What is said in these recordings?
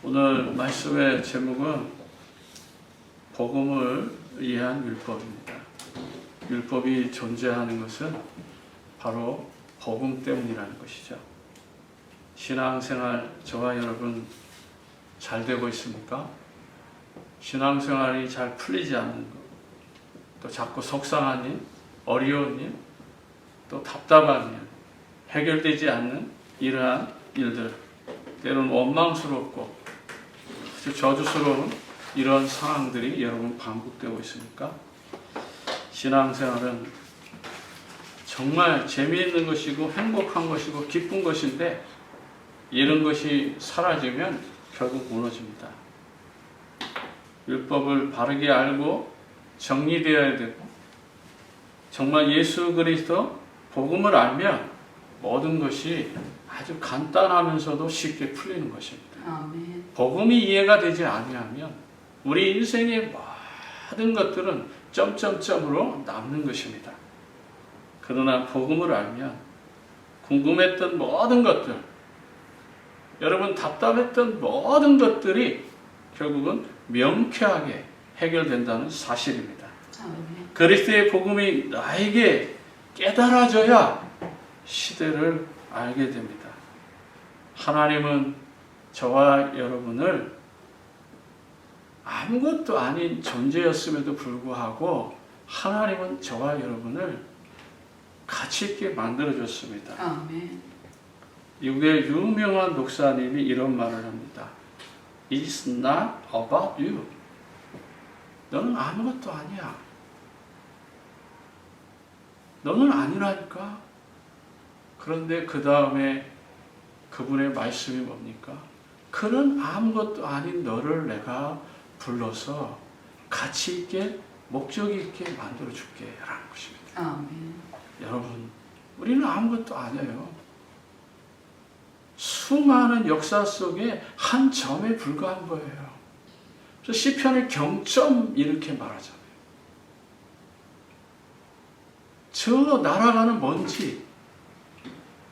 오늘 말씀의 제목은 복음을 위한 율법입니다. 율법이 존재하는 것은 바로 복음 때문이라는 것이죠. 신앙생활 저와 여러분 잘 되고 있습니까? 신앙생활이 잘 풀리지 않는 것, 또 자꾸 속상한 일, 어려운 일, 또 답답한 일, 해결되지 않는 이러한 일들, 때로는 원망스럽고 아주 저주스러운 이런 상황들이 여러분 반복되고 있습니까? 신앙생활은 정말 재미있는 것이고 행복한 것이고 기쁜 것인데 이런 것이 사라지면 결국 무너집니다. 율법을 바르게 알고 정리되어야 되고 정말 예수 그리스도 복음을 알면 모든 것이 아주 간단하면서도 쉽게 풀리는 것입니다. 아멘. 복음이 이해가 되지 아니하면 우리 인생의 모든 것들은 점점점으로 남는 것입니다. 그러나 복음을 알면 궁금했던 모든 것들, 여러분 답답했던 모든 것들이 결국은 명쾌하게 해결된다는 사실입니다. 아멘. 그리스도의 복음이 나에게 깨달아져야 시대를 알게 됩니다. 하나님은 저와 여러분을 아무것도 아닌 존재였음에도 불구하고 하나님은 저와 여러분을 가치 있게 만들어줬습니다. 아멘. 미국의 유명한 목사님이 이런 말을 합니다. It's not about you. 너는 아무것도 아니야. 너는 아니라니까. 그런데 그 다음에 그분의 말씀이 뭡니까? 그런 아무것도 아닌 너를 내가 불러서 가치 있게 목적이 있게 만들어줄게 라는 것입니다. 아멘. 여러분, 우리는 아무것도 아니에요. 수많은 역사 속에 한 점에 불과한 거예요. 그래서 시편의 경점 이렇게 말하잖아요. 저 날아가는 먼지,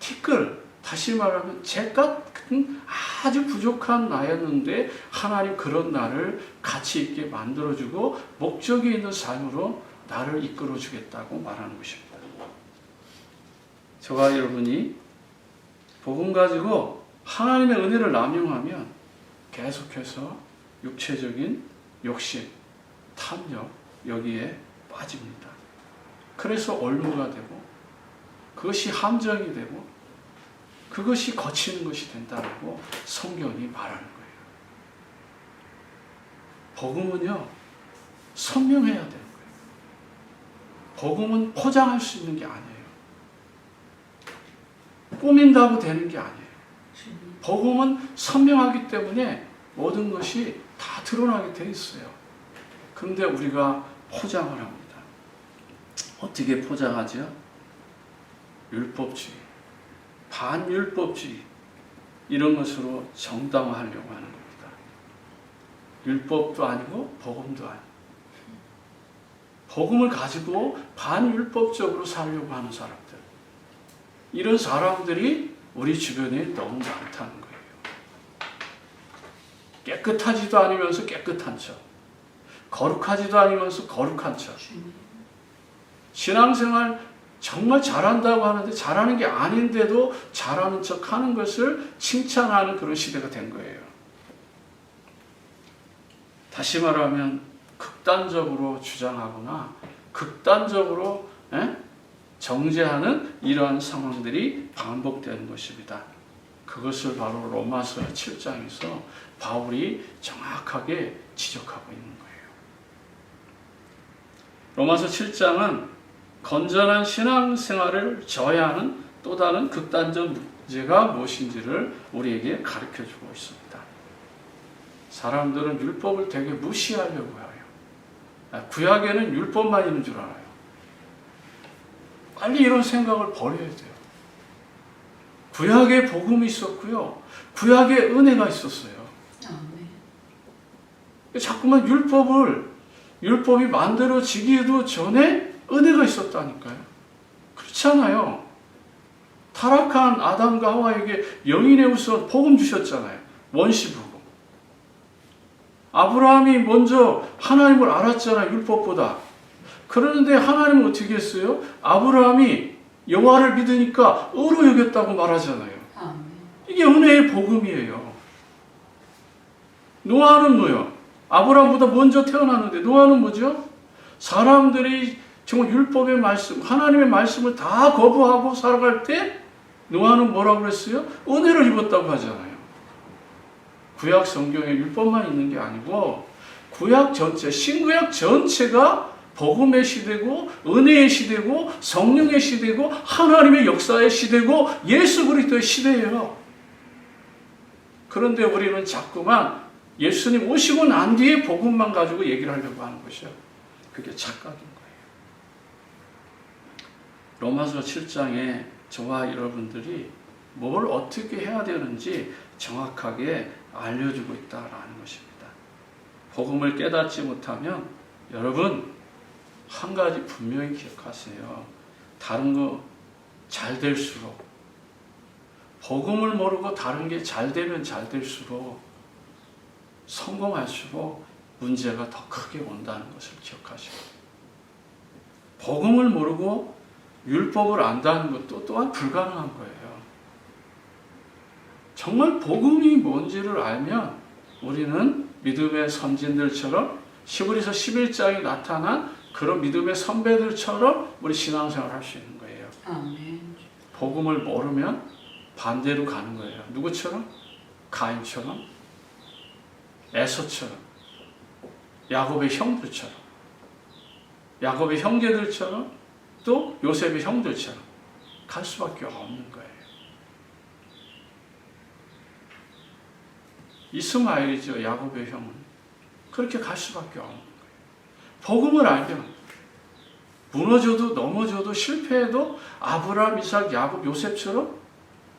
티끌, 다시 말하면 재 같은 아주 부족한 나였는데 하나님 그런 나를 가치 있게 만들어주고 목적이 있는 삶으로 나를 이끌어주겠다고 말하는 것입니다. 저와 여러분이 복음 가지고 하나님의 은혜를 남용하면 계속해서 육체적인 욕심, 탐욕 여기에 빠집니다. 그래서 얼무가 되고 그것이 함정이 되고 그것이 거치는 것이 된다고 성경이 말하는 거예요. 복음은요, 선명해야 되는 거예요. 복음은 포장할 수 있는 게 아니에요. 꾸민다고 되는 게 아니에요. 복음은 선명하기 때문에 모든 것이 다 드러나게 돼 있어요. 그런데 우리가 포장을 합니다. 어떻게 포장하죠? 율법주의, 반율법주의 이런 것으로 정당화하려고 하는 겁니다. 율법도 아니고 복음도 아니고 복음을 가지고 반율법적으로 살려고 하는 사람들, 이런 사람들이 우리 주변에 너무 많다는 거예요. 깨끗하지도 않으면서 깨끗한 척, 거룩하지도 않으면서 거룩한 척, 신앙생활 정말 잘한다고 하는데 잘하는 게 아닌데도 잘하는 척 하는 것을 칭찬하는 그런 시대가 된 거예요. 다시 말하면 극단적으로 주장하거나 극단적으로 정죄하는 이러한 상황들이 반복되는 것입니다. 그것을 바로 로마서 7장에서 바울이 정확하게 지적하고 있는 거예요. 로마서 7장은 건전한 신앙생활을 저해야 하는 또 다른 극단적 문제가 무엇인지를 우리에게 가르쳐주고 있습니다. 사람들은 율법을 되게 무시하려고 해요. 구약에는 율법만 있는 줄 알아요. 빨리 이런 생각을 버려야 돼요. 구약에 복음이 있었고요. 구약에 은혜가 있었어요. 자꾸만 율법이 만들어지기도 전에 은혜가 있었다니까요. 그렇잖아요. 타락한 아담과 하와에게 영인의 우선 복음 주셨잖아요. 원시복음. 아브라함이 먼저 하나님을 알았잖아요. 율법보다. 그러는데 하나님은 어떻게 했어요? 아브라함이 여호와를 믿으니까 의로 여겼다고 말하잖아요. 이게 은혜의 복음이에요. 노아는 뭐요? 아브라함보다 먼저 태어났는데 노아는 뭐죠? 사람들이 정말 율법의 말씀, 하나님의 말씀을 다 거부하고 살아갈 때 노아는 뭐라고 그랬어요? 은혜를 입었다고 하잖아요. 구약 성경에 율법만 있는 게 아니고 구약 전체, 신구약 전체가 복음의 시대고 은혜의 시대고 성령의 시대고 하나님의 역사의 시대고 예수 그리스도의 시대예요. 그런데 우리는 자꾸만 예수님 오시고 난 뒤에 복음만 가지고 얘기를 하려고 하는 것이요. 그게 착각인 거예요. 로마서 7장에 저와 여러분들이 뭘 어떻게 해야 되는지 정확하게 알려주고 있다라는 것입니다. 복음을 깨닫지 못하면 여러분 한 가지 분명히 기억하세요. 다른 거 잘 될수록 복음을 모르고 다른 게 잘 되면 잘 될수록 성공할수록 문제가 더 크게 온다는 것을 기억하시고 복음을 모르고 율법을 안다는 것도 또한 불가능한 거예요. 정말 복음이 뭔지를 알면 우리는 믿음의 선진들처럼 히브리서 11장에 나타난 그런 믿음의 선배들처럼 우리 신앙생활을 할 수 있는 거예요. 아멘. 복음을 모르면 반대로 가는 거예요. 누구처럼? 가인처럼, 에서처럼, 야곱의 형들처럼, 야곱의 형제들처럼, 또 요셉의 형들처럼 갈 수밖에 없는 거예요. 이스마엘이죠. 야곱의 형은. 그렇게 갈 수밖에 없는 거예요. 복음을 알면 무너져도 넘어져도 실패해도 아브라함, 이삭, 야곱, 요셉처럼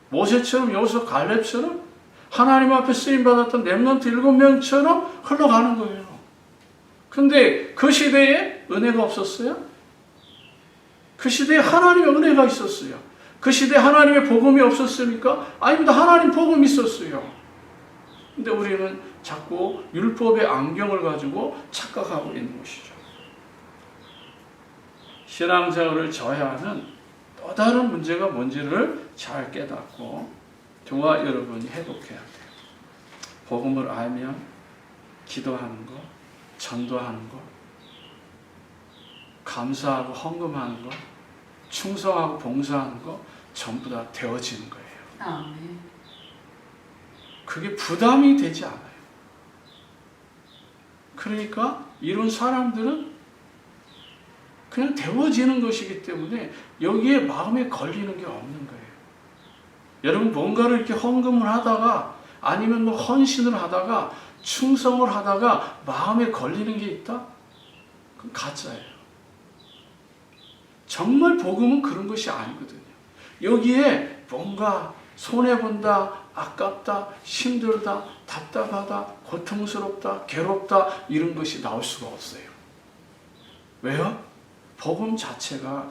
모세처럼 여호수아, 갈렙처럼 하나님 앞에 쓰임받았던 렘넌트 7명처럼 흘러가는 거예요. 근데 그 시대에 은혜가 없었어요? 그 시대에 하나님의 은혜가 있었어요. 그 시대에 하나님의 복음이 없었습니까? 아닙니다. 하나님 복음이 있었어요. 근데 우리는 자꾸 율법의 안경을 가지고 착각하고 있는 것이죠. 신앙생활을 저해하는 또 다른 문제가 뭔지를 잘 깨닫고 저와 여러분이 회복해야 돼요. 복음을 알면 기도하는 거, 전도하는 거, 감사하고 헌금하는 거, 충성하고 봉사하는 거 전부 다 되어지는 거예요. 아멘. 그게 부담이 되지 않아요. 그러니까 이런 사람들은 그냥 되어지는 것이기 때문에 여기에 마음에 걸리는 게 없는 거예요. 여러분 뭔가를 이렇게 헌금을 하다가 아니면 뭐 헌신을 하다가 충성을 하다가 마음에 걸리는 게 있다? 그건 가짜예요. 정말 복음은 그런 것이 아니거든요. 여기에 뭔가 손해본다, 아깝다, 힘들다, 답답하다, 고통스럽다, 괴롭다 이런 것이 나올 수가 없어요. 왜요? 복음 자체가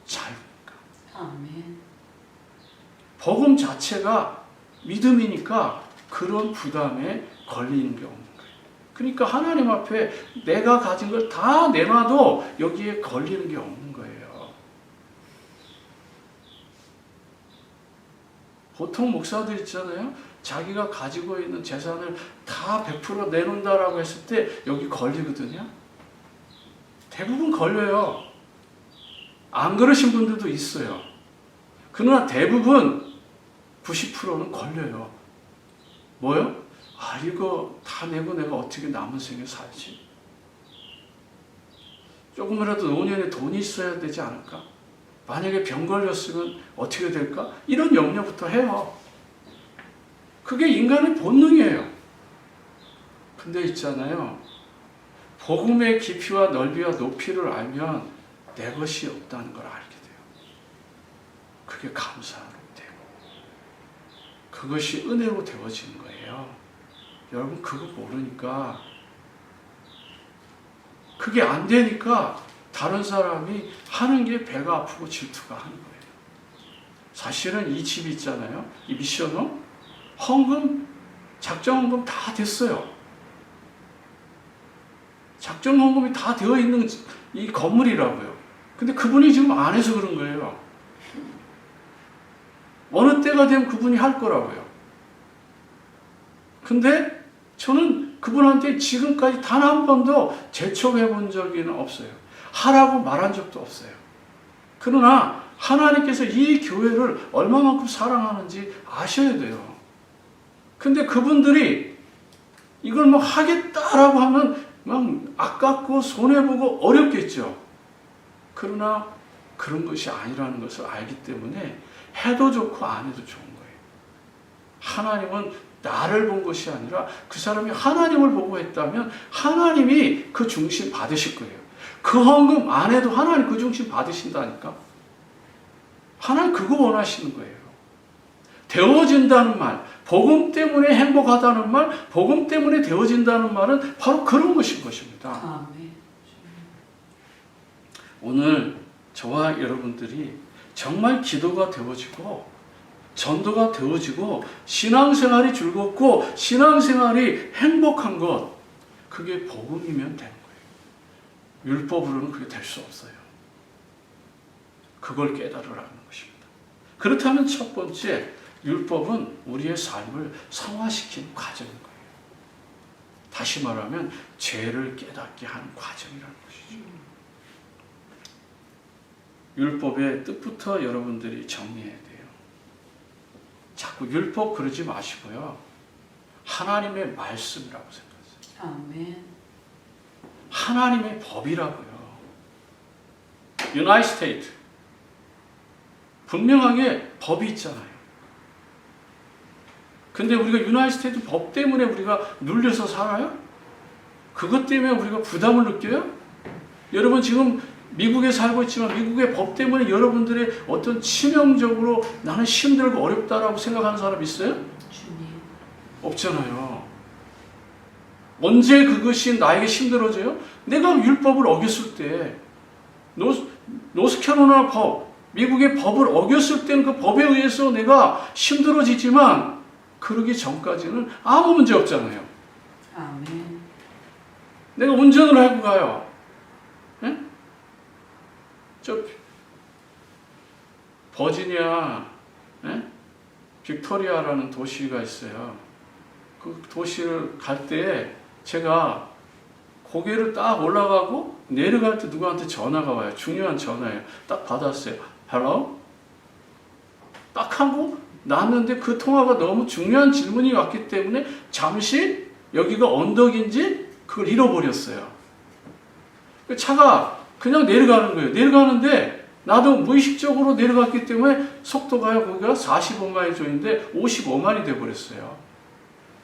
자유니까. 아멘. 복음 자체가 믿음이니까 그런 부담에 걸리는 게 없는 거예요. 그러니까 하나님 앞에 내가 가진 걸 다 내놔도 여기에 걸리는 게 없는 거예요. 보통 목사들 있잖아요. 자기가 가지고 있는 재산을 다 100% 내놓는다라고 했을 때 여기 걸리거든요. 대부분 걸려요. 안 그러신 분들도 있어요. 그러나 대부분 90%는 걸려요. 뭐요? 아, 이거 다 내고 내가 어떻게 남은 생에 살지? 조금이라도 노년에 돈이 있어야 되지 않을까? 만약에 병 걸렸으면 어떻게 될까? 이런 염려부터 해요. 그게 인간의 본능이에요. 근데 있잖아요. 복음의 깊이와 넓이와 높이를 알면 내 것이 없다는 걸 알게 돼요. 그게 감사로 되고 그것이 은혜로 되어지는 거예요. 여러분 그거 모르니까 그게 안 되니까 다른 사람이 하는 게 배가 아프고 질투가 하는 거예요. 사실은 이 집 있잖아요. 이 미션홈 헌금, 작정헌금 다 됐어요. 작전 헌금이 다 되어 있는 이 건물이라고요. 근데 그분이 지금 안 해서 그런 거예요. 어느 때가 되면 그분이 할 거라고요. 근데 저는 그분한테 지금까지 단 한 번도 재촉해 본 적은 없어요. 하라고 말한 적도 없어요. 그러나 하나님께서 이 교회를 얼마만큼 사랑하는지 아셔야 돼요. 근데 그분들이 이걸 뭐 하겠다라고 하면 막 아깝고 손해보고 어렵겠죠. 그러나 그런 것이 아니라는 것을 알기 때문에 해도 좋고 안 해도 좋은 거예요. 하나님은 나를 본 것이 아니라 그 사람이 하나님을 보고 했다면 하나님이 그 중심 받으실 거예요. 그 헌금 안 해도 하나님 그 중심 받으신다니까. 하나님 그거 원하시는 거예요. 되어진다는 말, 복음 때문에 행복하다는 말, 복음 때문에 되어진다는 말은 바로 그런 것인 것입니다. 아멘. 오늘 저와 여러분들이 정말 기도가 되어지고 전도가 되어지고 신앙생활이 즐겁고 신앙생활이 행복한 것, 그게 복음이면 되는 거예요. 율법으로는 그게 될 수 없어요. 그걸 깨달으라는 것입니다. 그렇다면 첫 번째, 율법은 우리의 삶을 성화시키는 과정인 거예요. 다시 말하면 죄를 깨닫게 하는 과정이라는 것이죠. 율법의 뜻부터 여러분들이 정리해야 돼요. 자꾸 율법 그러지 마시고요. 하나님의 말씀이라고 생각하세요. 아멘. 하나님의 법이라고요. 유나이티드 스테이트. 분명하게 법이 있잖아요. 근데 우리가 유나이티드 스테이트 법 때문에 우리가 눌려서 살아요? 그것 때문에 우리가 부담을 느껴요? 여러분 지금 미국에 살고 있지만 미국의 법 때문에 여러분들의 어떤 치명적으로 나는 힘들고 어렵다라고 생각하는 사람 있어요? 주님. 없잖아요. 언제 그것이 나에게 힘들어져요? 내가 율법을 어겼을 때, 노스캐롤라이나 법, 미국의 법을 어겼을 때는 그 법에 의해서 내가 힘들어지지만 그러기 전까지는 아무 문제 없잖아요. 아멘. 내가 운전을 하고 가요. 예? 저 버지니아 빅토리아라는 도시가 있어요. 그 도시를 갈 때 제가 고개를 딱 올라가고 내려갈 때 누구한테 전화가 와요. 중요한 전화예요. 딱 받았어요. Hello? 딱 하고 났는데 그 통화가 너무 중요한 질문이 왔기 때문에 잠시 여기가 언덕인지 그걸 잃어버렸어요. 그 차가 그냥 내려가는 거예요. 내려가는데 나도 무의식적으로 내려갔기 때문에 속도가요. 거기가 45마일 조인데 55마일이 돼버렸어요.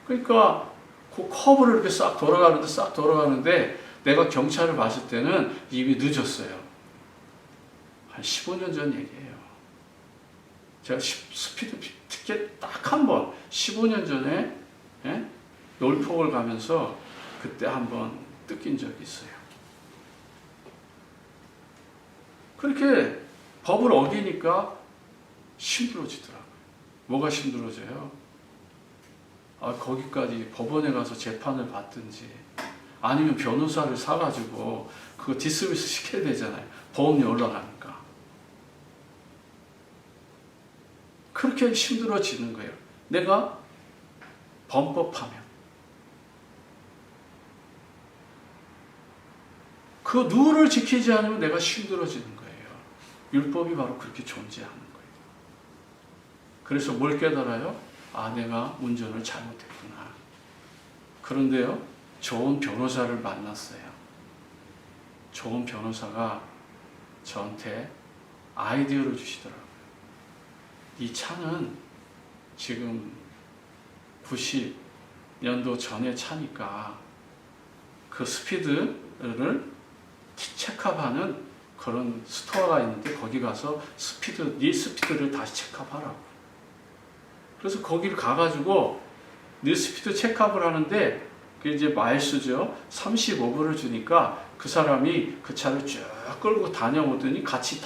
그러니까 그 커브를 이렇게 싹 돌아가는데 내가 경찰을 봤을 때는 이미 늦었어요. 한 15년 전 얘기예요. 제가 스피드 티켓 딱 한 번 15년 전에 놀폭을 가면서 그때 한번 뜯긴 적이 있어요. 그렇게 법을 어기니까 힘들어지더라고요. 뭐가 힘들어져요? 거기까지 법원에 가서 재판을 받든지 아니면 변호사를 사가지고 그거 디스미스 시켜야 되잖아요. 보험료 올라가니까. 그렇게 힘들어지는 거예요. 내가 범법하면. 그 룰을 지키지 않으면 내가 힘들어지는 거예요. 율법이 바로 그렇게 존재하는 거예요. 그래서 뭘 깨달아요? 내가 운전을 잘못했구나. 그런데요, 좋은 변호사를 만났어요. 좋은 변호사가 저한테 아이디어를 주시더라고요. 이 차는 지금 90년도 전에 차니까 그 스피드를 체크하는 그런 스토어가 있는데 거기 가서 네 스피드를 다시 체크하라고. 그래서 거기를 가가지고 네 스피드 체크업을 하는데 그게 이제 마일스죠. 35불을 주니까 그 사람이 그 차를 쭉 끌고 다녀오더니 같이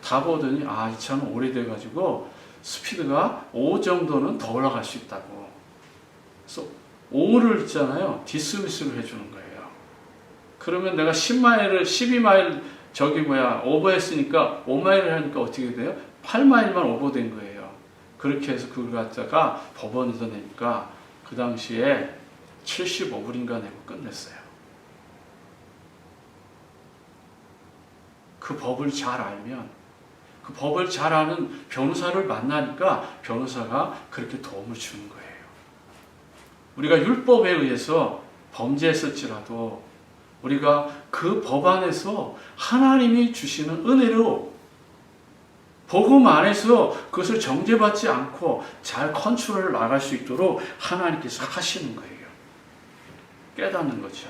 타보더니 이 차는 오래돼가지고 스피드가 5 정도는 더 올라갈 수 있다고. 그래서 5를 있잖아요. 디스미스를 해주는 거예요. 그러면 내가 10마일을 12마일 오버했으니까 5마일을 하니까 어떻게 돼요? 8마일만 오버된 거예요. 그렇게 해서 그걸 갖다가 법원에서 내니까 그 당시에 75불인가 내고 끝냈어요. 그 법을 잘 알면, 그 법을 잘 아는 변호사를 만나니까 변호사가 그렇게 도움을 주는 거예요. 우리가 율법에 의해서 범죄했을지라도 우리가 그 법 안에서 하나님이 주시는 은혜로 복음 안에서 그것을 정죄받지 않고 잘 컨트롤을 나갈 수 있도록 하나님께서 하시는 거예요. 깨닫는 거죠.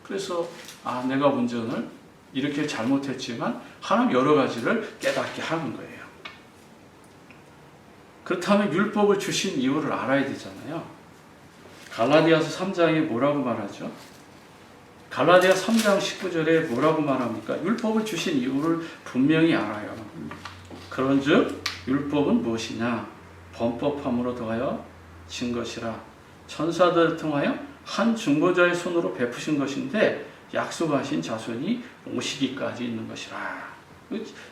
그래서 내가 운전을 이렇게 잘못했지만 하나님 여러 가지를 깨닫게 하는 거예요. 그렇다면 율법을 주신 이유를 알아야 되잖아요. 갈라디아서 3장에 뭐라고 말하죠? 갈라디아 3장 19절에 뭐라고 말합니까? 율법을 주신 이유를 분명히 알아요. 그런즉 율법은 무엇이냐? 범법함으로 더하여 진 것이라. 천사들을 통하여 한 중보자의 손으로 베푸신 것인데 약속하신 자손이 오시기까지 있는 것이라.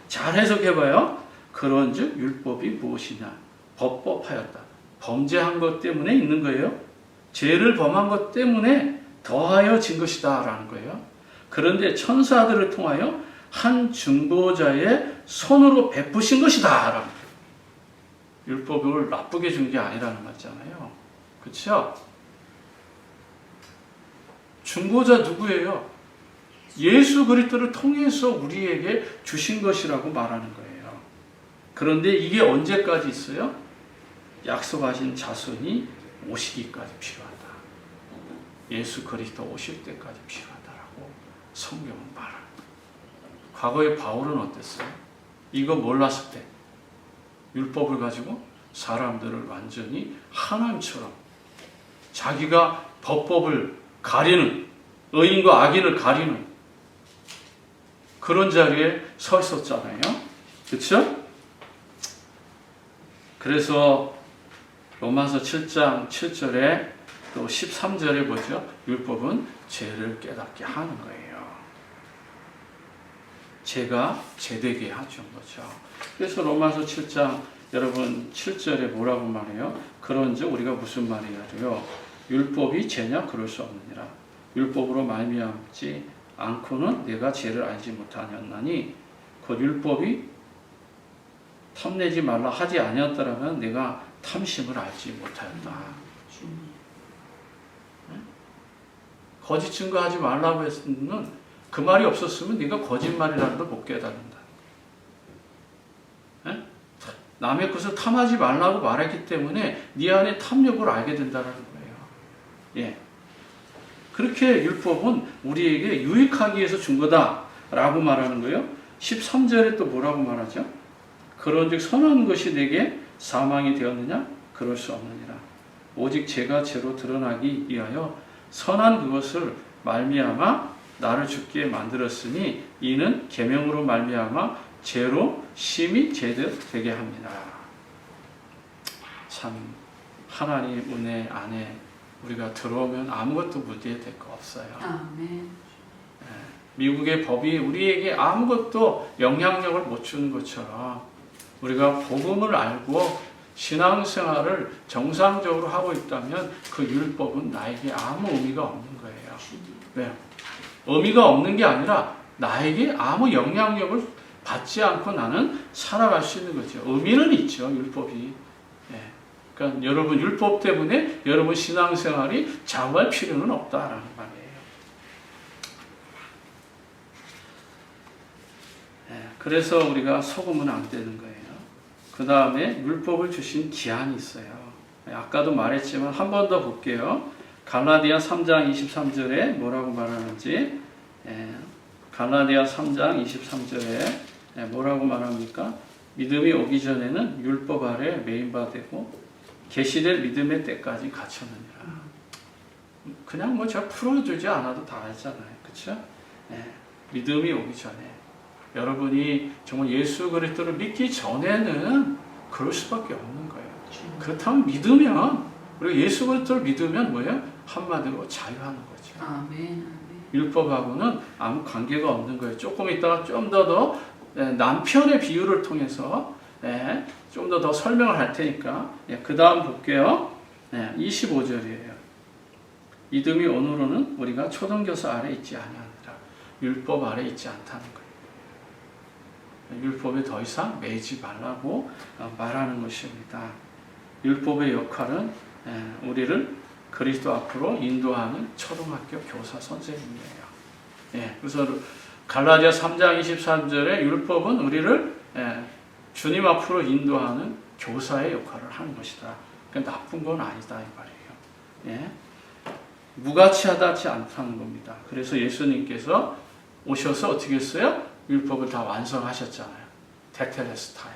잘 해석해봐요. 그런즉 율법이 무엇이냐? 법법하였다. 범죄한 것 때문에 있는 거예요. 죄를 범한 것 때문에 더하여 진 것이다 라는 거예요. 그런데 천사들을 통하여 한 중보자의 손으로 베푸신 것이다 라는 거예요. 율법을 나쁘게 준 게 아니라는 거잖아요. 그렇죠? 중보자 누구예요? 예수 그리스도를 통해서 우리에게 주신 것이라고 말하는 거예요. 그런데 이게 언제까지 있어요? 약속하신 자손이 오시기까지 필요하다. 예수 그리스도 오실 때까지 필요하다라고 성경은 말합니다. 과거에 바울은 어땠어요? 이거 몰랐을 때 율법을 가지고 사람들을 완전히 하나님처럼 자기가 법법을 가리는, 의인과 악인을 가리는 그런 자리에 서 있었잖아요. 그렇죠? 그래서 로마서 7장 7절에 또 13절에 보죠. 율법은 죄를 깨닫게 하는 거예요. 죄가 죄되게 하죠. 거죠. 그래서 로마서 7장 여러분 7절에 뭐라고 말해요? 그런즉 우리가 무슨 말이냐고요? 율법이 죄냐? 그럴 수 없느니라. 율법으로 말미암지 않고는 내가 죄를 알지 못하였나니 곧 율법이 탐내지 말라 하지 아니었더라면 내가 탐심을 알지 못하였다. 거짓 증거하지 말라고 했으면 그 말이 없었으면 네가 거짓말이라는 걸 못 깨닫는다. 남의 것을 탐하지 말라고 말했기 때문에 네 안에 탐욕을 알게 된다는 거예요. 예. 그렇게 율법은 우리에게 유익하기 위해서 준 거다라고 말하는 거예요. 13절에 또 뭐라고 말하죠? 그런즉 선한 것이 내게 사망이 되었느냐? 그럴 수 없느니라. 오직 죄가 죄로 드러나기 위하여 선한 그것을 말미암아 나를 죽게 만들었으니 이는 계명으로 말미암아 죄로 심히 죄듯 되게 합니다. 참 하나님 은혜 안에 우리가 들어오면 아무것도 문제될 거 없어요. 아멘. 미국의 법이 우리에게 아무것도 영향력을 못 주는 것처럼 우리가 복음을 알고 신앙생활을 정상적으로 하고 있다면 그 율법은 나에게 아무 의미가 없는 거예요. 왜요? 의미가 없는 게 아니라 나에게 아무 영향력을 받지 않고 나는 살아갈 수 있는 거죠. 의미는 있죠, 율법이. 그러니까 여러분 율법 때문에 여러분 신앙생활이 좌우할 필요는 없다라는 말이에요. 그래서 우리가 속으면 안 되는 거예요. 그 다음에 율법을 주신 기한이 있어요. 아까도 말했지만 한 번 더 볼게요. 갈라디아 3장 23절에 뭐라고 말하는지. 갈라디아 3장 23절에 뭐라고 말합니까? 믿음이 오기 전에는 율법 아래 매인바되고 계시될 믿음의 때까지 갇혔느니라. 그냥 뭐 제가 풀어주지 않아도 다 알잖아요. 그렇죠? 믿음이 오기 전에 여러분이 정말 예수 그리스도를 믿기 전에는 그럴 수밖에 없는 거예요. 그렇다면 믿으면 우리가 예수 그리스도를 믿으면 뭐예요? 한마디로 자유하는 거죠. 아멘. 율법하고는 아무 관계가 없는 거예요. 조금 있다가 좀 더 남편의 비유를 통해서 좀 더 설명을 할 테니까 그 다음 볼게요. 25절이에요. 믿음이 오늘은 우리가 초등교사 아래 있지 아니하니라. 율법 아래 있지 않다는 거예요. 율법에 더 이상 매지 말라고 말하는 것입니다. 율법의 역할은 우리를 그리스도 앞으로 인도하는 초등학교 교사 선생님이에요. 그래서 갈라디아 3장 23절에 율법은 우리를 주님 앞으로 인도하는 교사의 역할을 하는 것이다. 그러니까 나쁜 건 아니다 이 말이에요. 무가치하지 않다는 겁니다. 그래서 예수님께서 오셔서 어떻게 했어요? 율법을 다 완성하셨잖아요. 테텔레스타이.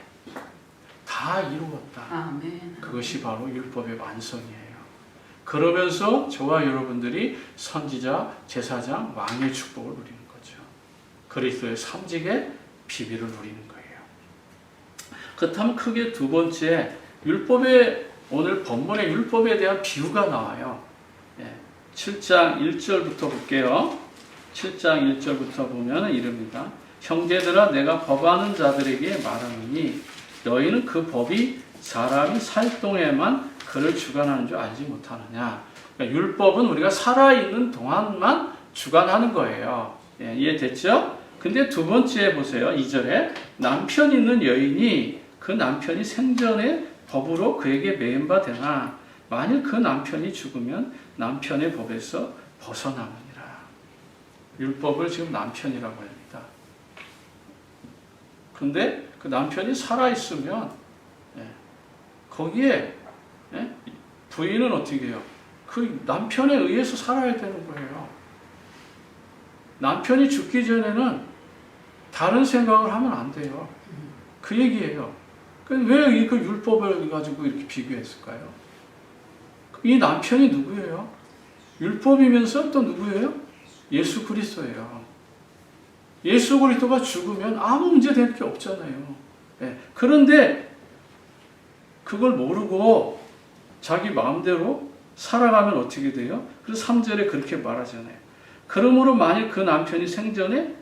다 이루었다. 아멘. 그것이 바로 율법의 완성이에요. 그러면서 저와 여러분들이 선지자, 제사장, 왕의 축복을 누리는 거죠. 그리스도의 삼직의 비밀을 누리는 거예요. 그렇다면 크게 두 번째, 오늘 본문의 율법에 대한 비유가 나와요. 7장 1절부터 볼게요. 7장 1절부터 보면 이릅니다. 형제들아 내가 법하는 자들에게 말하노니 너희는 그 법이 사람이 살 동에만 그를 주관하는 줄 알지 못하느냐. 그러니까 율법은 우리가 살아있는 동안만 주관하는 거예요. 이해됐죠? 근데 두 번째 보세요. 2절에 남편 있는 여인이 그 남편이 생전에 법으로 그에게 매인 바 되나 만일 그 남편이 죽으면 남편의 법에서 벗어나느니라. 율법을 지금 남편이라고 합니다. 근데 그 남편이 살아있으면 거기에 부인은 어떻게 해요? 그 남편에 의해서 살아야 되는 거예요. 남편이 죽기 전에는 다른 생각을 하면 안 돼요. 그 얘기예요. 왜 그 율법을 가지고 이렇게 비교했을까요? 이 남편이 누구예요? 율법이면서 또 누구예요? 예수 그리스도예요. 예수 그리스도가 죽으면 아무 문제 될 게 없잖아요. 그런데 그걸 모르고 자기 마음대로 살아가면 어떻게 돼요? 그래서 3절에 그렇게 말하잖아요. 그러므로 만일 그 남편이 생전에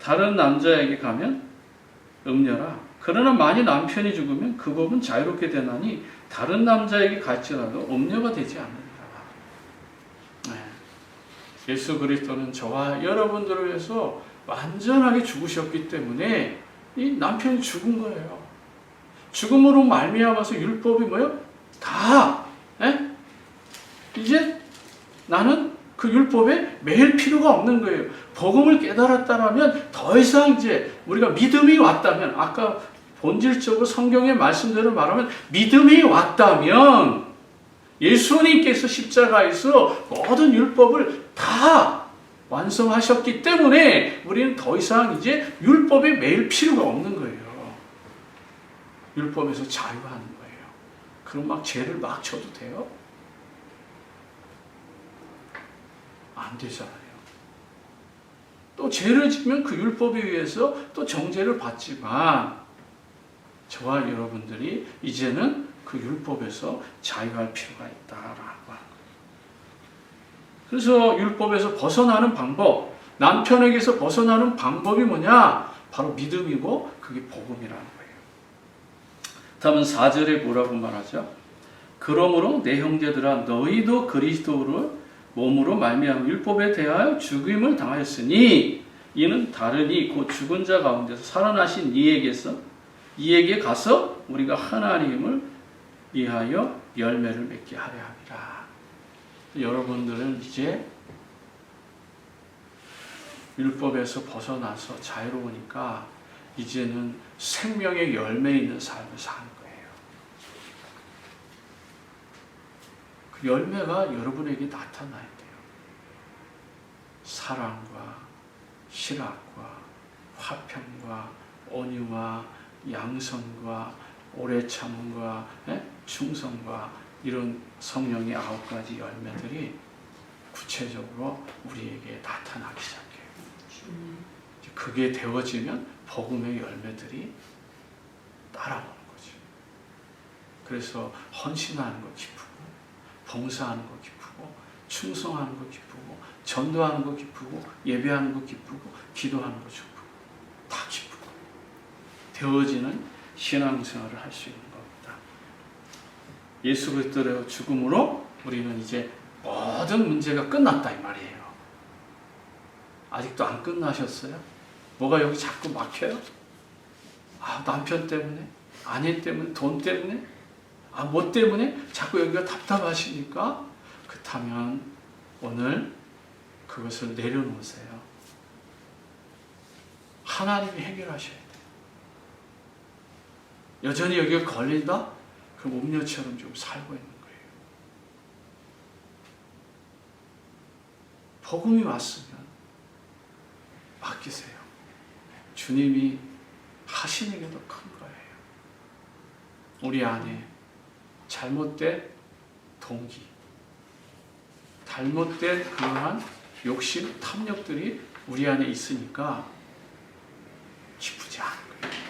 다른 남자에게 가면 음녀라. 그러나 만일 남편이 죽으면 그 법은 자유롭게 되나니 다른 남자에게 갈지라도 음녀가 되지 않는다. 예수 그리스도는 저와 여러분들을 위해서 완전하게 죽으셨기 때문에 이 남편이 죽은 거예요. 죽음으로 말미암아서 율법이 뭐예요? 다 이제 나는 그 율법에 매일 필요가 없는 거예요. 복음을 깨달았다라면 더 이상 이제 우리가 믿음이 왔다면 아까 본질적으로 성경의 말씀대로 말하면 믿음이 왔다면 예수님께서 십자가에서 모든 율법을 다 완성하셨기 때문에 우리는 더 이상 이제 율법에 매일 필요가 없는 거예요. 율법에서 자유하는 거예요. 그럼 막 죄를 막 쳐도 돼요? 안 되잖아요. 또 죄를 지면 그 율법에 의해서 또 정죄를 받지만 저와 여러분들이 이제는 그 율법에서 자유할 필요가 있다라고 하는 거예요. 그래서 율법에서 벗어나는 방법, 남편에게서 벗어나는 방법이 뭐냐? 바로 믿음이고 그게 복음이라는 거예요. 다음은 4절에 뭐라고 말하죠? 그러므로 내 형제들아 너희도 그리스도를 몸으로 말미암아 율법에 대하여 죽임을 당하였으니 이는 다르니 곧 죽은 자 가운데서 살아나신 이에게 가서 우리가 하나님을 위하여 열매를 맺게 하려 함이라. 여러분들은 이제 율법에서 벗어나서 자유로우니까 이제는 생명의 열매 있는 삶을 사는 거예요. 그 열매가 여러분에게 나타나야 돼요. 사랑과 실학과 화평과 온유와 양선과 오래 참음과 충성과 이런 성령의 9가지 열매들이 구체적으로 우리에게 나타나기 시작해요. 그게 되어지면 복음의 열매들이 따라오는 거죠. 그래서 헌신하는 거 기쁘고 봉사하는 거 기쁘고 충성하는 거 기쁘고 전도하는 거 기쁘고 예배하는 거 기쁘고 기도하는 거 기쁘고 다 기쁘고 되어지는 신앙생활을 할 수 있는 겁니다. 예수 그리스도의 죽음으로 우리는 이제 모든 문제가 끝났다 이 말이에요. 아직도 안 끝나셨어요? 뭐가 여기 자꾸 막혀요? 남편 때문에, 아내 때문에, 돈 때문에, 뭐 때문에 자꾸 여기가 답답하시니까 그렇다면 오늘 그것을 내려놓으세요. 하나님이 해결하셔야 돼요. 여전히 여기가 걸린다? 그럼 음료처럼 좀 살고 있는 거예요. 복음이 왔으면 맡기세요. 주님이 하시는 게 더 큰 거예요. 우리 안에 잘못된 동기, 잘못된 그러한 욕심, 탐욕들이 우리 안에 있으니까 기쁘지 않은 거예요.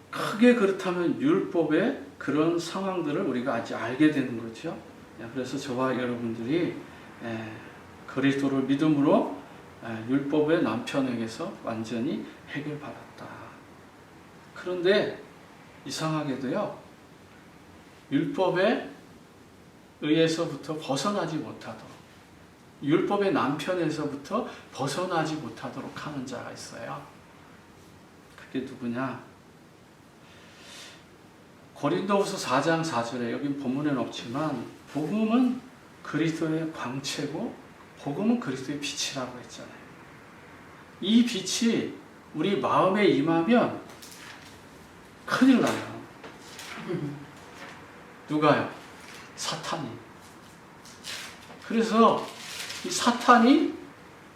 크게 그렇다면 율법의 그런 상황들을 우리가 아직 알게 되는 거죠. 그래서 저와 여러분들이 그리스도를 믿음으로 율법의 남편에게서 완전히 해결받았다. 그런데 이상하게도요, 율법에 의해서부터 벗어나지 못하도록, 율법의 남편에서부터 벗어나지 못하도록 하는 자가 있어요. 그게 누구냐? 고린도후서 4장 4절에, 여기 본문에는 없지만 복음은 그리스도의 광채고 복음은 그리스도의 빛이라고 했잖아요. 이 빛이 우리 마음에 임하면 큰일 나요. 누가요? 사탄이. 그래서 이 사탄이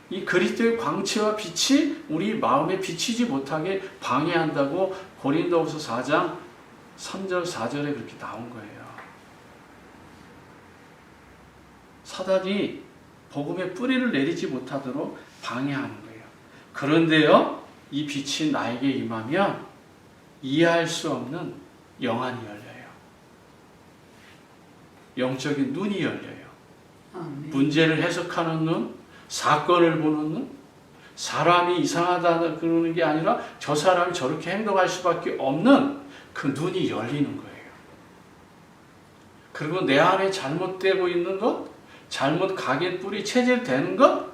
이 그리스도의 광채와 빛이 우리 마음에 비치지 못하게 방해한다고 고린도후서 4장 3절 4절에 그렇게 나온 거예요. 사단이 복음의 뿌리를 내리지 못하도록 방해하는 거예요. 그런데요, 이 빛이 나에게 임하면 이해할 수 없는 영안이 열려요. 영적인 눈이 열려요. 아멘. 문제를 해석하는 눈, 사건을 보는 눈, 사람이 이상하다 그러는 게 아니라 저 사람이 저렇게 행동할 수밖에 없는 그 눈이 열리는 거예요. 그리고 내 안에 잘못되고 있는 것, 잘못 각인 뿌리 체질되는 것,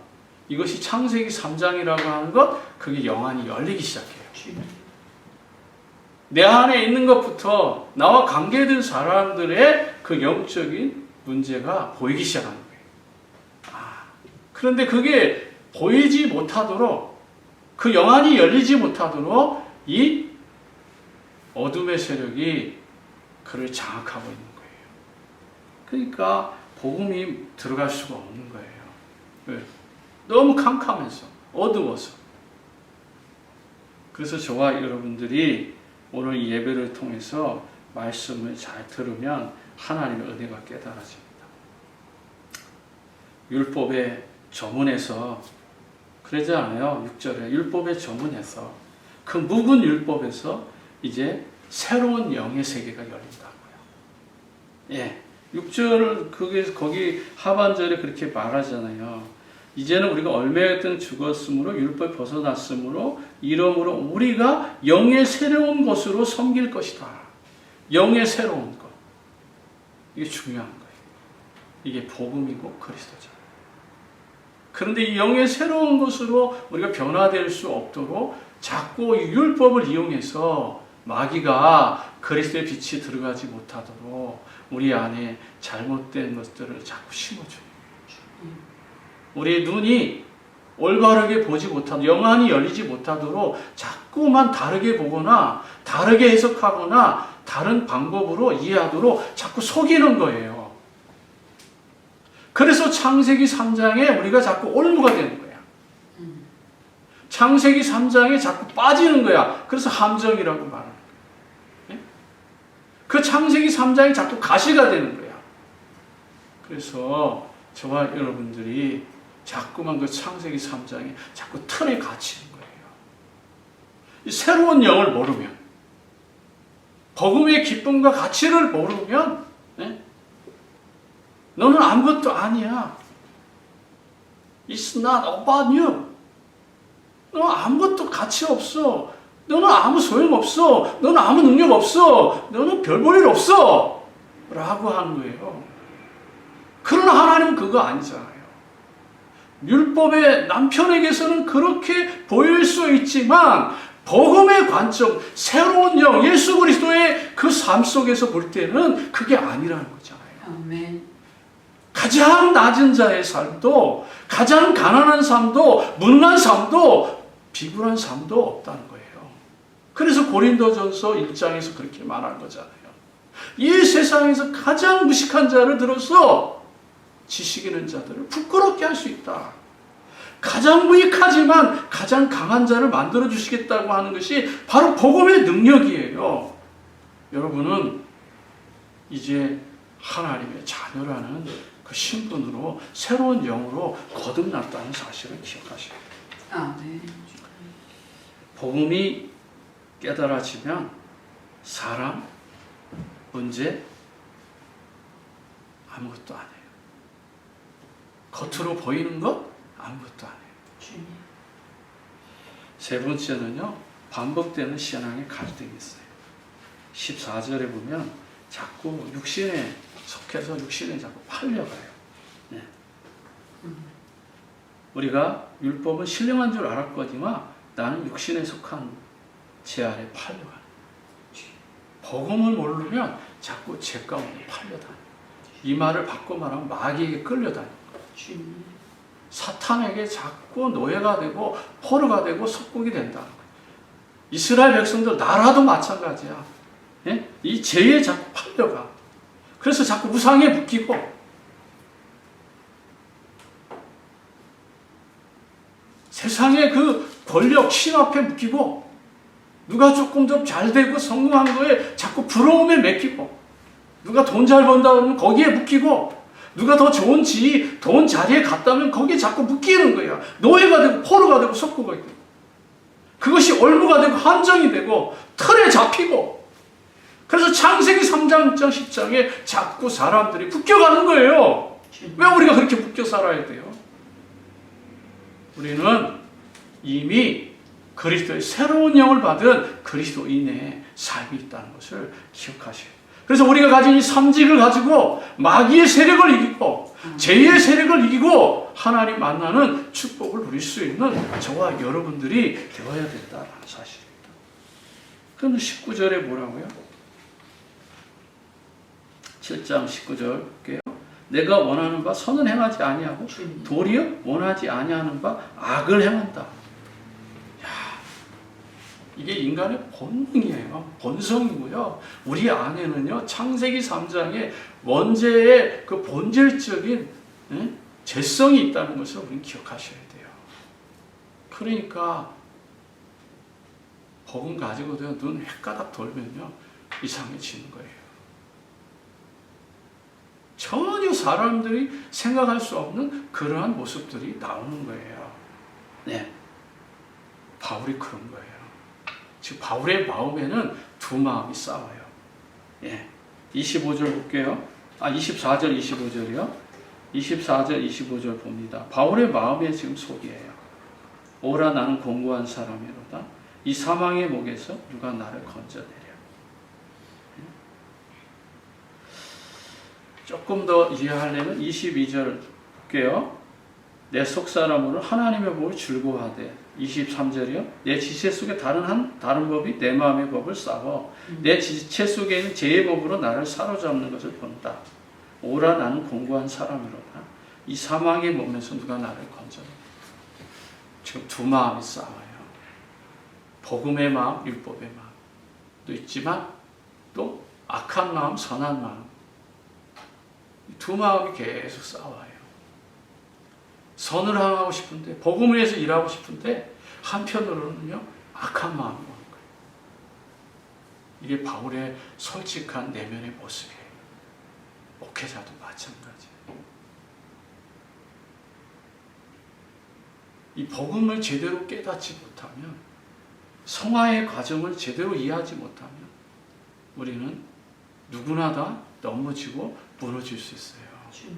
이것이 창세기 3장이라고 하는 것, 그게 영안이 열리기 시작해요. 내 안에 있는 것부터 나와 관계된 사람들의 그 영적인 문제가 보이기 시작하는 거예요. 그런데 그게 보이지 못하도록, 그 영안이 열리지 못하도록 이 어둠의 세력이 그를 장악하고 있는 거예요. 그러니까 복음이 들어갈 수가 없는 거예요. 왜? 너무 캄캄해서, 어두워서. 그래서 저와 여러분들이 오늘 이 예배를 통해서 말씀을 잘 들으면 하나님의 은혜가 깨달아집니다. 율법의 저문에서 그러잖아요. 6절에 율법의 저문에서, 그 묵은 율법에서 이제 새로운 영의 세계가 열린다고요. 예. 6절, 거기 하반절에 그렇게 말하잖아요. 이제는 우리가 얼매였던 죽었으므로 율법에 벗어났으므로 이러므로 우리가 영의 새로운 것으로 섬길 것이다. 영의 새로운 것. 이게 중요한 거예요. 이게 복음이고 그리스도잖아요. 그런데 이 영의 새로운 것으로 우리가 변화될 수 없도록 자꾸 율법을 이용해서 마귀가 그리스도의 빛이 들어가지 못하도록 우리 안에 잘못된 것들을 자꾸 심어줘요. 우리의 눈이 올바르게 보지 못하도록, 영안이 열리지 못하도록 자꾸만 다르게 보거나 다르게 해석하거나 다른 방법으로 이해하도록 자꾸 속이는 거예요. 그래서 창세기 3장에 우리가 자꾸 올무가 되는 거야. 창세기 3장에 자꾸 빠지는 거야. 그래서 함정이라고 말하는 거야. 그 창세기 3장이 자꾸 가시가 되는 거야. 그래서 저와 여러분들이 자꾸만 그 창세기 3장에 자꾸 틀에 갇히는 거예요. 이 새로운 영을 모르면, 복음의 기쁨과 가치를 모르면 너는 아무것도 아니야. It's not about you. 너 아무것도 가치 없어. 너는 아무 소용 없어. 너는 아무 능력 없어. 너는 별 볼 일 없어. 라고 하는 거예요. 그러나 하나님은 그거 아니잖아요. 율법의 남편에게서는 그렇게 보일 수 있지만 복음의 관점, 새로운 영, 예수 그리스도의 그 삶 속에서 볼 때는 그게 아니라는 거잖아요. 아멘. 가장 낮은 자의 삶도, 가장 가난한 삶도, 무능한 삶도, 비굴한 삶도 없다는 거예요. 그래서 고린도전서 1장에서 그렇게 말한 거잖아요. 이 세상에서 가장 무식한 자를 들어서 지식 있는 자들을 부끄럽게 할 수 있다. 가장 무익하지만 가장 강한 자를 만들어 주시겠다고 하는 것이 바로 복음의 능력이에요. 여러분은 이제 하나님의 자녀라는 그 신분으로 새로운 영으로 거듭났다는 사실을 기억하셔야 돼요. 아멘. 복음이 깨달아지면 사람, 문제 아무것도 안 해요. 겉으로 보이는 것 아무것도 안 해요. 주님. 세 번째는요, 반복되는 신앙의 갈등이 있어요. 14절에 보면 자꾸 육신에 속해서 육신에 자꾸 팔려가요. 네. 우리가 율법은 신령한 줄 알았거니와 나는 육신에 속한 제 아래 팔려가는 복음을 모르면 자꾸 제 가운데 팔려다녀요. 이 말을 바꿔 말하면 마귀에게 끌려다녀요. 주님. 사탄에게 자꾸 노예가 되고 포로가 되고 속국이 된다는 거예요. 이스라엘 백성들 나라도 마찬가지야. 예? 이 죄에 자꾸 팔려가. 그래서 자꾸 우상에 묶이고 세상의 그 권력, 신 앞에 묶이고 누가 조금 더 잘 되고 성공한 거에 자꾸 부러움에 맡기고 누가 돈 잘 번다 그러면 거기에 묶이고 누가 더 좋은 지위, 돈 자리에 갔다면 거기에 자꾸 묶이는 거야. 노예가 되고 포로가 되고 속국이 되고 그것이 올무가 되고 한정이 되고 틀에 잡히고 그래서 창세기 3장, 10장에 자꾸 사람들이 묶여가는 거예요. 왜 우리가 그렇게 묶여 살아야 돼요? 우리는 이미 그리스도의 새로운 영을 받은 그리스도인의 삶이 있다는 것을 기억하셔야 돼요. 그래서 우리가 가진 이 삼직을 가지고 마귀의 세력을 이기고 죄의 세력을 이기고 하나님 만나는 축복을 누릴 수 있는 저와 여러분들이 되어야 된다는 사실입니다. 그럼 19절에 뭐라고요? 7장 19절 볼게요. 내가 원하는 바 선은 행하지 아니하고 도리어 원하지 아니하는 바 악을 행한다. 이게 인간의 본능이에요. 본성이고요. 우리 안에는요, 창세기 3장에 원죄의 그 본질적인 죄성이 있다는 것을 우리는 기억하셔야 돼요. 그러니까 복음 가지고도 눈 헷가닥 돌면요, 이상해지는 거예요. 전혀 사람들이 생각할 수 없는 그러한 모습들이 나오는 거예요. 네, 바울이 그런 거예요. 지금 바울의 마음에는 두 마음이 싸워요. 예. 25절 볼게요. 24절, 25절이요. 24절, 25절 봅니다. 바울의 마음의 지금 속이에요. 오라 나는 공고한 사람이로다. 이 사망의 목에서 누가 나를 건져내랴. 조금 더 이해하려면 22절 볼게요. 내 속사람으로 하나님의 법을 즐거워하되 23절이요. 내 지체 속에 다른 법이 내 마음의 법을 싸워 내 지체 속에 있는 죄의 법으로 나를 사로잡는 것을 본다. 오라 나는 공고한 사람이로다. 이 사망의 몸에서 누가 나를 건져내. 지금 두 마음이 싸워요. 복음의 마음, 율법의 마음도 있지만 또 악한 마음, 선한 마음. 두 마음이 계속 싸워요. 선을 행하고 싶은데 복음을 위해서 일하고 싶은데 한편으로는요 악한 마음이 오는 거예요. 이게 바울의 솔직한 내면의 모습이에요. 목회자도 마찬가지예요. 이 복음을 제대로 깨닫지 못하면 성화의 과정을 제대로 이해하지 못하면 우리는 누구나 다 넘어지고 무너질 수 있어요. 주님.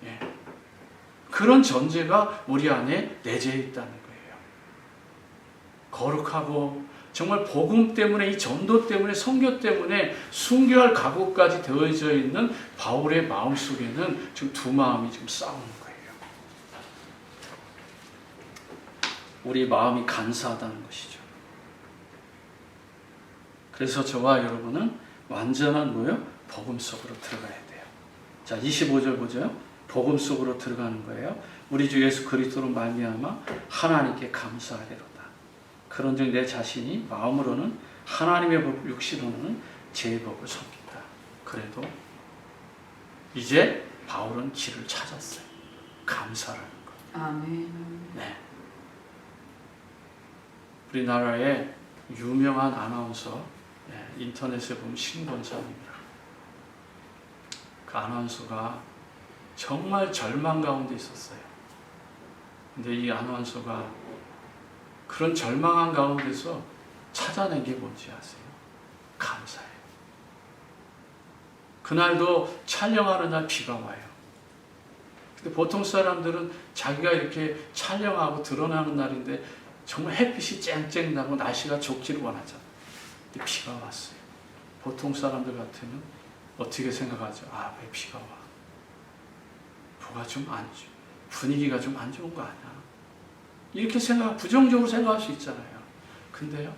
예. 그런 전제가 우리 안에 내재해 있다는 거예요. 거룩하고 정말 복음 때문에, 이 전도 때문에, 선교 때문에 순교할 각오까지 되어져 있는 바울의 마음 속에는 지금 두 마음이 지금 싸우는 거예요. 우리 마음이 간사하다는 것이죠. 그래서 저와 여러분은 완전한 뭐예요? 복음 속으로 들어가야 돼요. 자, 25절 보죠. 복음 속으로 들어가는 거예요. 우리 주 예수 그리스도로 말미암아 하나님께 감사하리로다. 그런즉 내 자신이 마음으로는 하나님의 법, 육신으로는 제 법을 섬긴다. 그래도 이제 바울은 길을 찾았어요. 감사라는 것. 아멘. 네. 우리나라의 유명한 아나운서, 인터넷에 보면 신권사입니다. 그 아나운서가 정말 절망 가운데 있었어요. 근데 이 아나운서가 그런 절망한 가운데서 찾아낸 게 뭔지 아세요? 감사예요. 그날도 촬영하는 날 비가 와요. 근데 보통 사람들은 자기가 이렇게 촬영하고 드러나는 날인데 정말 햇빛이 쨍쨍 나고 날씨가 좋기를 원하잖아요. 근데 비가 왔어요. 보통 사람들 같으면 어떻게 생각하죠? 아, 왜 비가 와? 뭐가 좀 분위기가 좀 안 좋은 거 아니야? 이렇게 부정적으로 생각할 수 있잖아요. 근데요,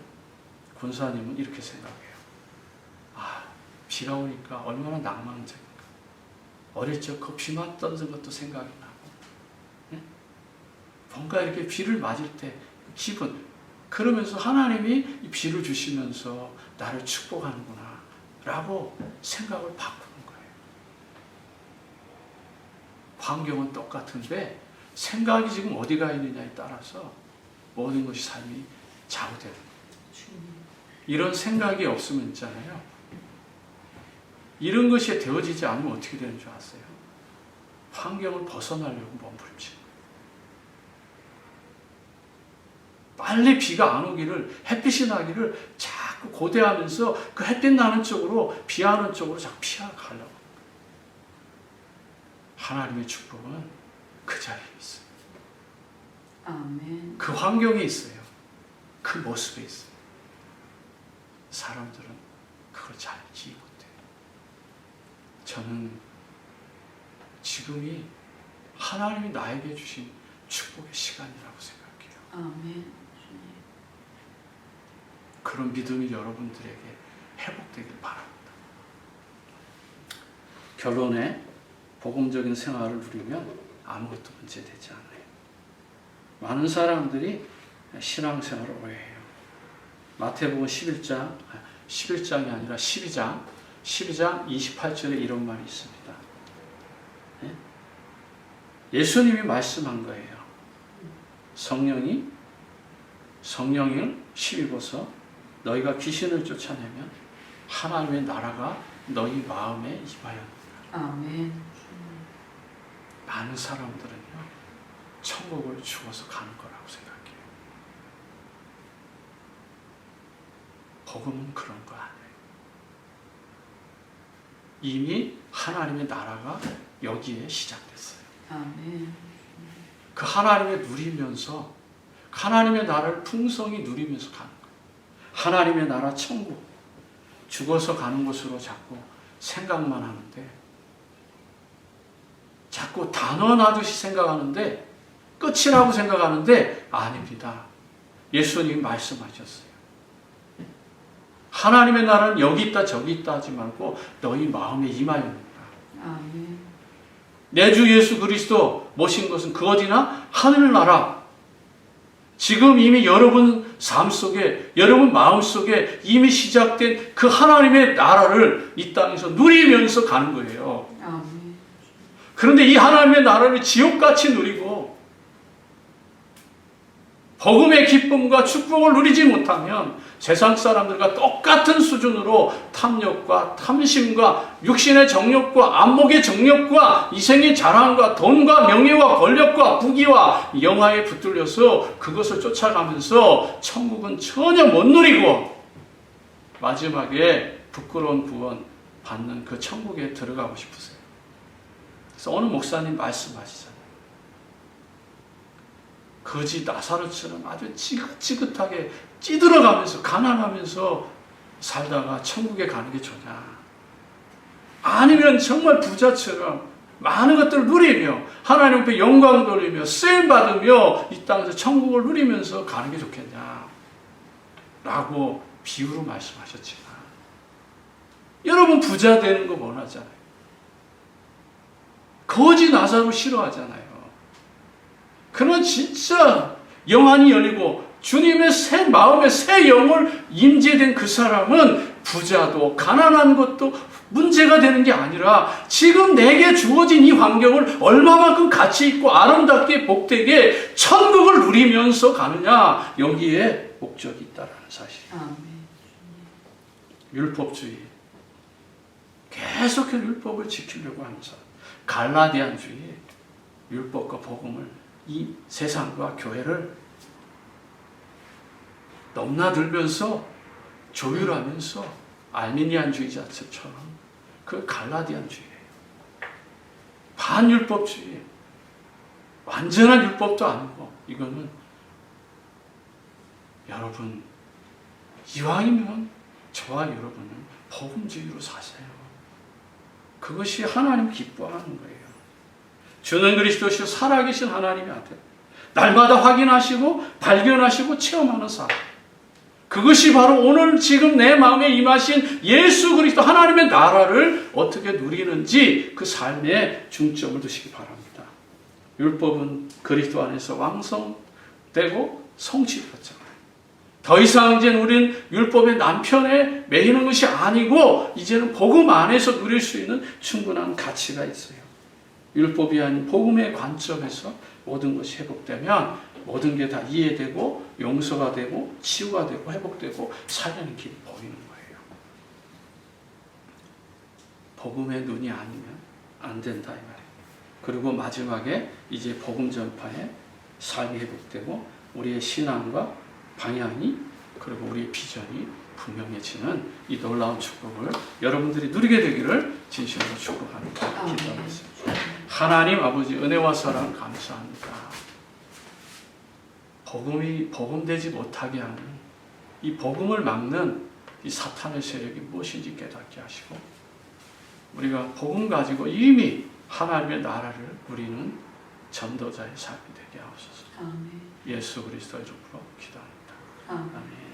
권사님은 이렇게 생각해요. 아, 비가 오니까 얼마나 낭만적인가. 어릴 적 그 비 맞던 것도 생각이 나고, 네? 뭔가 이렇게 비를 맞을 때 기분, 그러면서 하나님이 이 비를 주시면서 나를 축복하는구나 라고 생각을 바꾸는 거예요. 환경은 똑같은데 생각이 지금 어디가 있느냐에 따라서 모든 것이 삶이 좌우되는 거예요. 이런 생각이 없으면 있잖아요. 이런 것이 되어지지 않으면 어떻게 되는 줄 아세요? 환경을 벗어나려고 몸부림치는 거예요. 빨리 비가 안 오기를, 햇빛이 나기를 자꾸 고대하면서 그 햇빛 나는 쪽으로, 비 하는 쪽으로 자꾸 피하려고. 하나님의 축복은 그 자리에 있어요. 아멘. 그 환경에 있어요. 그 모습에 있어요. 사람들은 그걸 잘 이해 못해요. 저는 지금이 하나님이 나에게 주신 축복의 시간이라고 생각해요. 아멘. 그런 믿음이 여러분들에게 회복되길 바랍니다. 결론에 복음적인 생활을 누리면 아무것도 문제되지 않아요. 많은 사람들이 신앙생활을 오해해요. 마태복음 11장이 아니라 12장 28절에 이런 말이 있습니다. 예수님이 말씀한 거예요. 성령을 힘입어서 너희가 귀신을 쫓아내면 하나님의 나라가 너희 마음에 임하였느니라. 아멘. 많은 사람들은요, 천국을 죽어서 가는 거라고 생각해요. 복음은 그런 거 아니에요. 이미 하나님의 나라가 여기에 시작됐어요. 아멘. 그 하나님을 누리면서, 하나님의 나라를 풍성히 누리면서 가는 거예요. 하나님의 나라 천국, 죽어서 가는 곳으로 자꾸 생각만 하는데, 자꾸 단언하듯이 생각하는데, 끝이라고 생각하는데 아닙니다. 예수님이 말씀하셨어요. 하나님의 나라는 여기 있다 저기 있다 하지 말고 너희 마음에 임하였느니라. 아멘. 내 주 예수 그리스도 모신 것은 그 어디나 하늘나라. 지금 이미 여러분 삶 속에, 여러분 마음 속에 이미 시작된 그 하나님의 나라를 이 땅에서 누리면서 가는 거예요. 아멘. 그런데 이 하나님의 나라를 지옥같이 누리고 복음의 기쁨과 축복을 누리지 못하면 세상 사람들과 똑같은 수준으로 탐욕과 탐심과 육신의 정욕과 안목의 정욕과 이생의 자랑과 돈과 명예와 권력과 부귀와 영화에 붙들려서 그것을 쫓아가면서 천국은 전혀 못 누리고 마지막에 부끄러운 구원 받는 그 천국에 들어가고 싶으세요? 그래서 어느 목사님 말씀하시잖아요. 거지 나사로처럼 아주 지긋지긋하게 찌들어가면서 가난하면서 살다가 천국에 가는 게 좋냐? 아니면 정말 부자처럼 많은 것들을 누리며 하나님 앞에 영광 돌리며 쓰임 받으며 이 땅에서 천국을 누리면서 가는 게 좋겠냐? 라고 비유로 말씀하셨지만 여러분 부자 되는 거 원하잖아요. 거지 나사로 싫어하잖아요. 그러나 진짜 영안이 열리고 주님의 새 마음에 새 영을 임재된 그 사람은 부자도 가난한 것도 문제가 되는 게 아니라 지금 내게 주어진 이 환경을 얼마만큼 가치 있고 아름답게 복되게 천국을 누리면서 가느냐, 여기에 목적이 있다는 사실. 아멘. 율법주의, 계속해서 율법을 지키려고 하는 사람, 갈라디안주의, 율법과 복음을 이 세상과 교회를 넘나들면서 조율하면서 알미니안주의자처럼 그 갈라디안주의예요. 반율법주의, 완전한 율법도 아니고 이거는 여러분 이왕이면 저와 여러분은 복음주의로 사세요. 그것이 하나님 기뻐하는 거예요. 주는 그리스도시요 살아계신 하나님의 아들, 날마다 확인하시고 발견하시고 체험하는 삶, 그것이 바로 오늘 지금 내 마음에 임하신 예수 그리스도 하나님의 나라를 어떻게 누리는지 그 삶에 중점을 두시기 바랍니다. 율법은 그리스도 안에서 왕성되고 성취되었잖아요. 더 이상 이제 우리는 율법의 남편에 매이는 것이 아니고 이제는 복음 안에서 누릴 수 있는 충분한 가치가 있어요. 율법이 아닌 복음의 관점에서 모든 것이 회복되면 모든 게 다 이해되고 용서가 되고 치유가 되고 회복되고 살려는 길이 보이는 거예요. 복음의 눈이 아니면 안 된다 이 말이에요. 그리고 마지막에 이제 복음 전파에 삶이 회복되고 우리의 신앙과 방향이 그리고 우리의 비전이 분명해지는 이 놀라운 축복을 여러분들이 누리게 되기를 진심으로 축복합니다. 기도하겠습니다. 하나님 아버지 은혜와 사랑 감사합니다. 복음이 복음되지 못하게 하는 이 복음을 막는 이 사탄의 세력이 무엇인지 깨닫게 하시고 우리가 복음 가지고 이미 하나님의 나라를 누리는 전도자의 삶이 되게 하옵소서. 아멘. 예수 그리스도의 이름으로 기도합니다. 아멘. 아멘.